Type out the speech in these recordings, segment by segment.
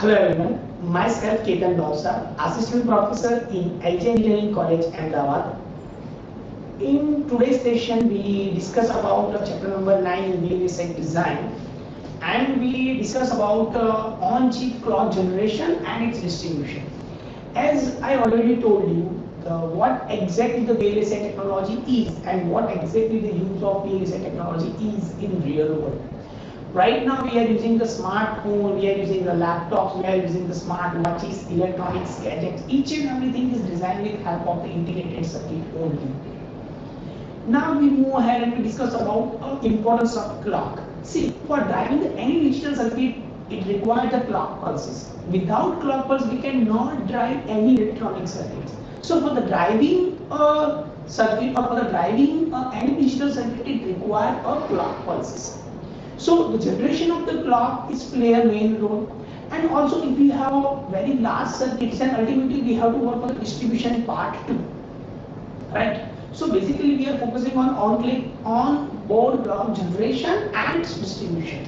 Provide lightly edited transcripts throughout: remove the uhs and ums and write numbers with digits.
Hello everyone, myself Ketan Bhavsar, Assistant Professor in IT Engineering College, Ahmedabad. In today's session, we discuss about chapter number 9 in VLSI design, and we discuss about on-chip clock generation and its distribution. As I already told you, what exactly the VLSI technology is and what exactly the use of VLSI technology is in real world. Right now we are using the smartphone, we are using the laptops, we are using the smart watches, electronics, gadgets. Each and everything is designed with help of the integrated circuit only. Now we move ahead and we discuss about importance of clock. See, for driving any digital circuit, it requires the clock pulses. Without clock pulse, we cannot drive any electronic circuits. So for the driving circuit or for the driving any digital circuit, it requires a clock pulses. So the generation of the clock is play a main role, and also if we have a very large circuits, and ultimately we have to work on the distribution part too, right? So basically we are focusing on board clock generation and its distribution.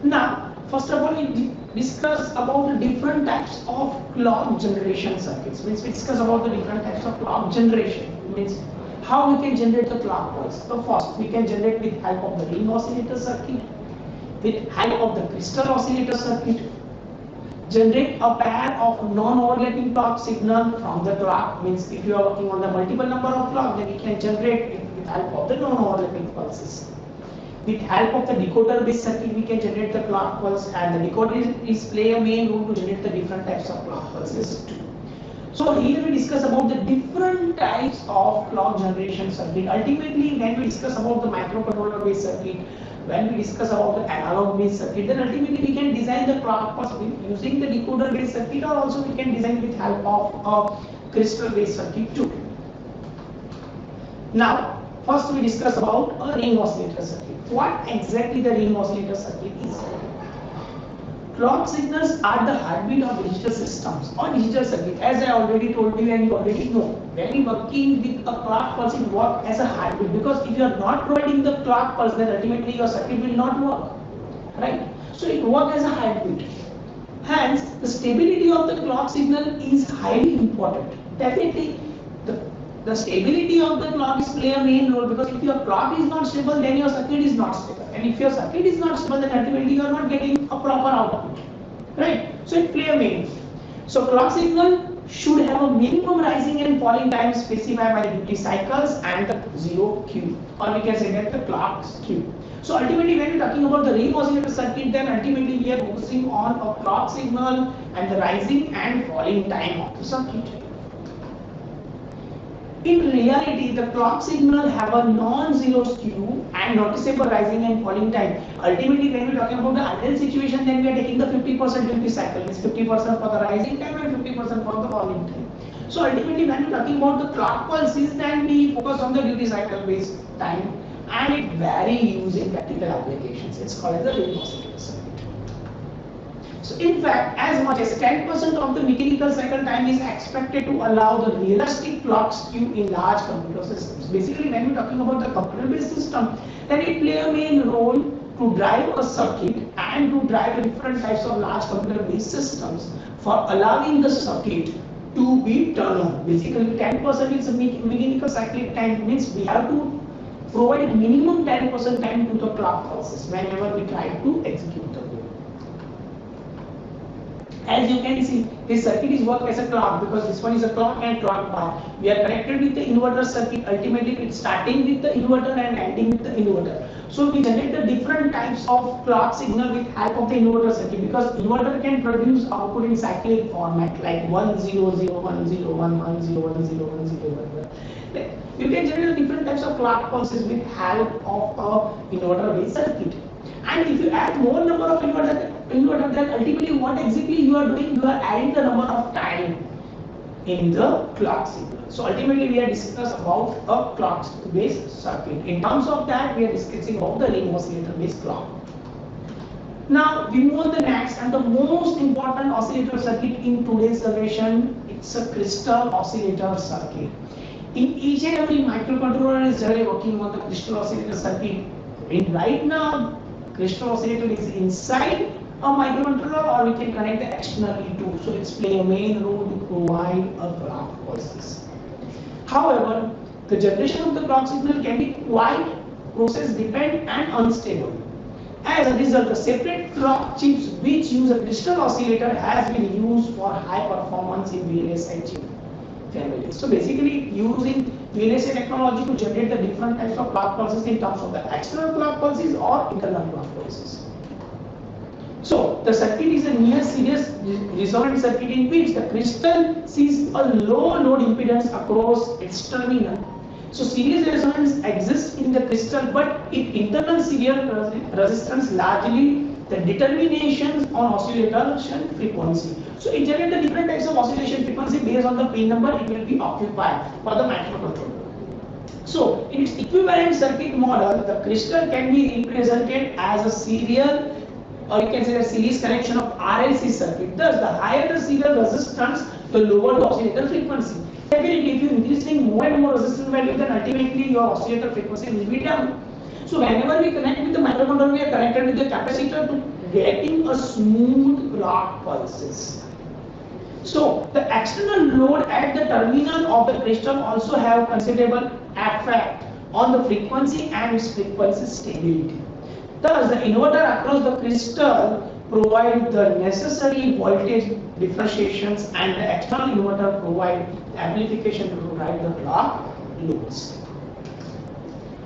Now, first of all, we discuss about the different types of clock generation circuits. Means we discuss about the different types of clock generation. Means how we can generate the clock pulse. So first, we can generate with help of the ring oscillator circuit, with help of the crystal oscillator circuit, generate a pair of non-overlapping clock signal from the clock. Means if you are working on the multiple number of clock, then we can generate it with help of the non-overlapping pulses. With help of the decoder based circuit, we can generate the clock pulse, and the decoder is play a main role to generate the different types of clock pulses too. So here we discuss about the different types of clock generation circuit. Ultimately, when we discuss about the microcontroller based circuit, when we discuss about the analog based circuit, then ultimately we can design the clock pulse using the decoder based circuit, or also we can design with help of a crystal based circuit too. Now, first we discuss about a ring oscillator circuit. What exactly the ring oscillator circuit is? Clock signals are the heartbeat of digital systems or digital circuit. As I already told you and you already know, when you working with a clock pulse, it works as a heartbeat, because if you are not providing the clock pulse, then ultimately your circuit will not work, right? So it works as a heartbeat. Hence, the stability of the clock signal is highly important. Definitely, the stability of the clock is play a main role, because if your clock is not stable, then your circuit is not stable, and if your circuit is not stable, then ultimately you are not getting a proper output, right? So it play a main role. So clock signal should have a minimum rising and falling time specified by the duty cycles and the zero Q, or we can say that the clock's Q. So ultimately, when we are talking about the ring oscillator circuit, then ultimately we are focusing on a clock signal and the rising and falling time of the circuit. In reality, the clock signal have a non-zero skew and noticeable rising and falling time. Ultimately, when we are talking about the ideal situation, then we are taking the 50% duty cycle, means 50% for the rising time and 50% for the falling time. So ultimately, when we are talking about the clock pulses, then we focus on the duty cycle based time, and it varies using practical applications. It's called as the ring oscillator circuit. So in fact, as much as 10% of the mechanical cycle time is expected to allow the realistic clock skew in large computer systems. Basically, when we're talking about the computer-based system, then it plays a main role to drive a circuit and to drive different types of large computer-based systems for allowing the circuit to be turned on. Basically, 10% is a mechanical cycle time, means we have to provide minimum 10% time to the clock pulses whenever we try to execute the code. As you can see, this circuit is work as a clock, because this one is a clock and clock bar. We are connected with the inverter circuit. Ultimately, it's starting with the inverter and ending with the inverter. So we generate the different types of clock signal with help of the inverter circuit, because inverter can produce output in cyclic format like 1 0 0 1 0 1 1 0 1 0 1 0 1 1. You can generate different types of clock pulses with help of a inverter-based circuit. And if you add more number of inverter, then ultimately what exactly you are doing, you are adding the number of time in the clock signal. So ultimately we are discussing about a clock based circuit. In terms of that, we are discussing about the ring oscillator based clock. Now we move on the next and the most important oscillator circuit in today's generation. It's a crystal oscillator circuit. In each and every microcontroller is generally working on the crystal oscillator circuit. And right now, crystal oscillator is inside a microcontroller, or we can connect the externally too. So it's play a main role to provide a clock pulses. However, the generation of the clock signal can be quite process dependent and unstable. As a result, the separate clock chips which use a crystal oscillator has been used for high performance in VLSI chip families. So basically using VLSI technology to generate the different types of clock pulses in terms of the external clock pulses or internal clock pulses. So the circuit is a near series resonant circuit in which the crystal sees a low load impedance across its terminal. So series resonance exists in the crystal, but its internal serial resistance largely the determinations on oscillation frequency. So it generates the different types of oscillation frequency based on the pin number it will be occupied for the microcontroller. So in its equivalent circuit model, the crystal can be represented as a serial, or you can say a series connection of RLC circuit. Thus, the higher the serial resistance, the lower the oscillator frequency. Definitely, if you increasing more and more resistance value, then ultimately your oscillator frequency will be down. So whenever we connect with the microcontroller, we are connected with the capacitor to getting a smooth clock pulses. So the external load at the terminal of the crystal also have considerable effect on the frequency and its frequency stability. Thus, the inverter across the crystal provide the necessary voltage differentiations, and the external inverter provide amplification to provide the clock loads.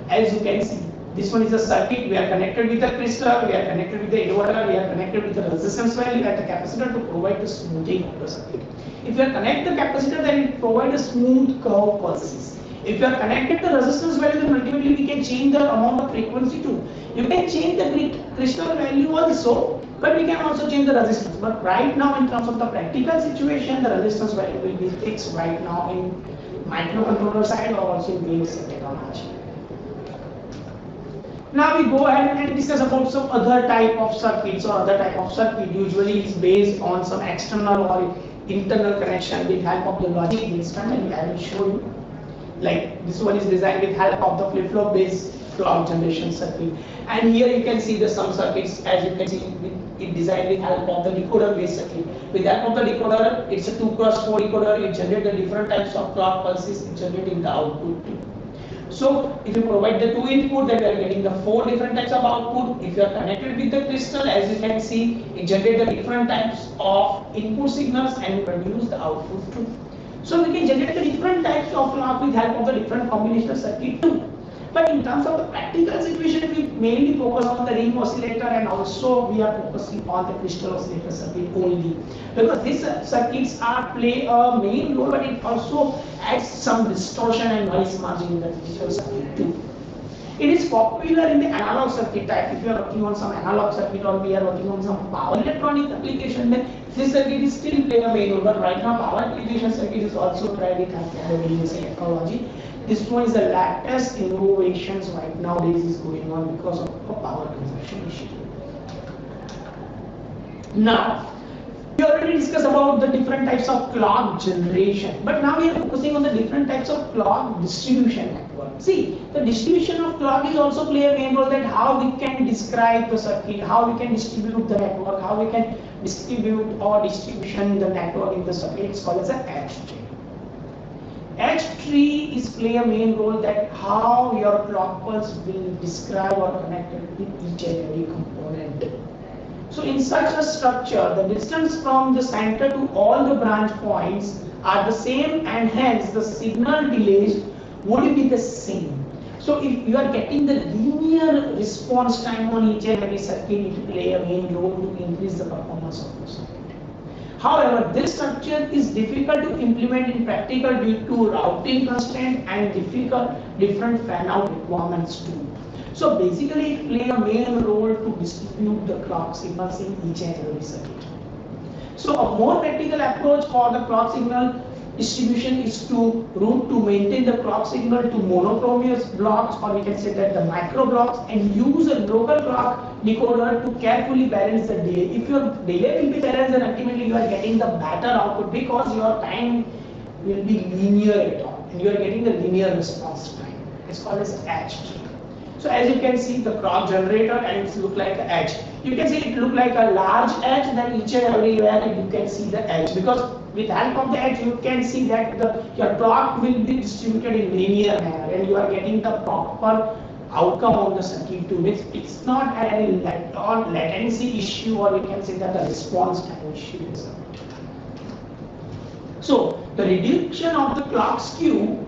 As you can see, this one is a circuit. We are connected with the crystal, we are connected with the inverter, we are connected with the resistance value and the capacitor to provide the smoothing of the circuit. If you are connect the capacitor, then it provides a smooth curve pulses. If you are connected the resistance value, then ultimately we can change the amount of frequency too. You can change the crystal value also, but we can also change the resistance. But right now, in terms of the practical situation, the resistance value will be fixed right now in microcontroller side or also in VLSI technology. Now we go ahead and discuss about some other type of circuits or other type of circuit. Usually is based on some external or internal connection with help of the logic instrument. I will show you. Like this one is designed with help of the flip-flop based clock generation circuit. And here you can see the some circuits, as you can see, it designed with help of the decoder based circuit. With help of the decoder, it's a 2x4 decoder. It generates the different types of clock pulses, generating the output. So if you provide the two input, then we are getting the 4 different types of output. If you are connected with the crystal, as you can see, it generates the different types of input signals and produce the output too. So we can generate the different types of clock with help of the different combinational circuit too. But in terms of the practical situation, we mainly focus on the ring oscillator, and also we are focusing on the crystal oscillator circuit only. Because these circuits play a main role, but it also adds some distortion and noise margin in the digital circuit too. It is popular in the analog circuit type. If you are working on some analog circuit or we are working on some power electronic application, then this circuit is still playing a main role. But right now, power application circuit is also tried with VLSI technology. This one is the latest innovations right nowadays is going on because of a power consumption issue. Now, we already discussed about the different types of clock generation, but now we are focusing on the different types of clock distribution network. See, the distribution of clock is also play a main role, that how we can describe the circuit, how we can distribute the network, how we can distribute or distribution the network in the circuit. It's called as a H tree. H tree is play a main role, that how your clock pulse will describe or connected with each and every component. So in such a structure, the distance from the center to all the branch points are the same, and hence the signal delays would be the same. So if you are getting the linear response time on each and every circuit, it will play a main role to increase the performance of the circuit. However, this structure is difficult to implement in practical due to routing constraints and different fan-out requirements too. So basically, it plays a main role to distribute the clock signals in each and every circuit. So a more practical approach for the clock signal distribution is to maintain the clock signal to monochromatic blocks, or we can say that the micro blocks, and use a local clock decoder to carefully balance the delay. If your delay will be balanced, then ultimately you are getting the better output, because your time will be linear at all, and you are getting the linear response time. It's called as H tree. So as you can see, the clock generator and it look like an edge. You can see it look like a large edge, then each and everywhere you can see the edge, because with help of the edge you can see that your clock will be distributed in linear manner and you are getting the proper outcome of the circuit to which it's not any latency issue, or you can say that the response time issue is. So the reduction of the clock skew,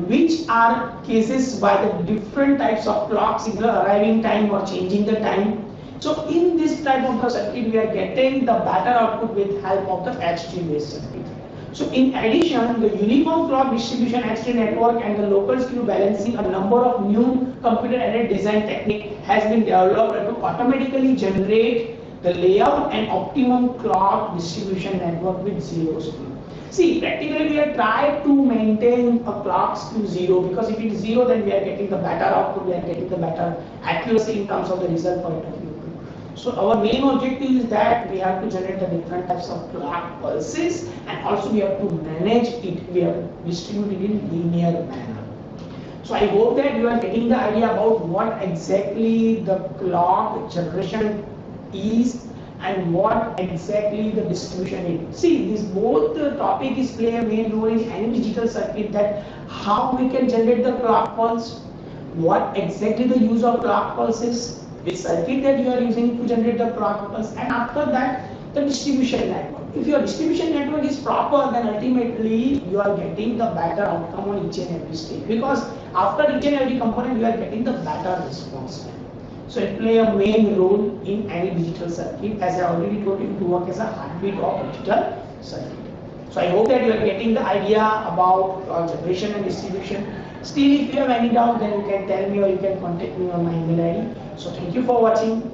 which are cases by the different types of clocks, either arriving time or changing the time. So in this type of the circuit, we are getting the better output with help of the H-tree based circuit. So in addition, the uniform clock distribution H-tree network and the local skew balancing, a number of new computer-aided design technique has been developed to automatically generate the layout and optimum clock distribution network with zero skew. See, practically we are trying to maintain a clock skew zero, because if it is zero, then we are getting the better output, we are getting the better accuracy in terms of the result point of view. So our main objective is that we have to generate the different types of clock pulses, and also we have to manage it, we have to distribute it in linear manner. So I hope that you are getting the idea about what exactly the clock generation is and what exactly the distribution is. See, this both topic is play a main role in any digital circuit, that how we can generate the clock pulse, what exactly the use of clock pulse is, which circuit that you are using to generate the clock pulse, and after that the distribution network. If your distribution network is proper, then ultimately you are getting the better outcome on each and every stage, because after each and every component you are getting the better response time. So it play a main role in any digital circuit, as I already told you, to work as a heartbeat of digital circuit. So I hope that you are getting the idea about generation and distribution. Still, if you have any doubt, then you can tell me or you can contact me on my email ID. So thank you for watching.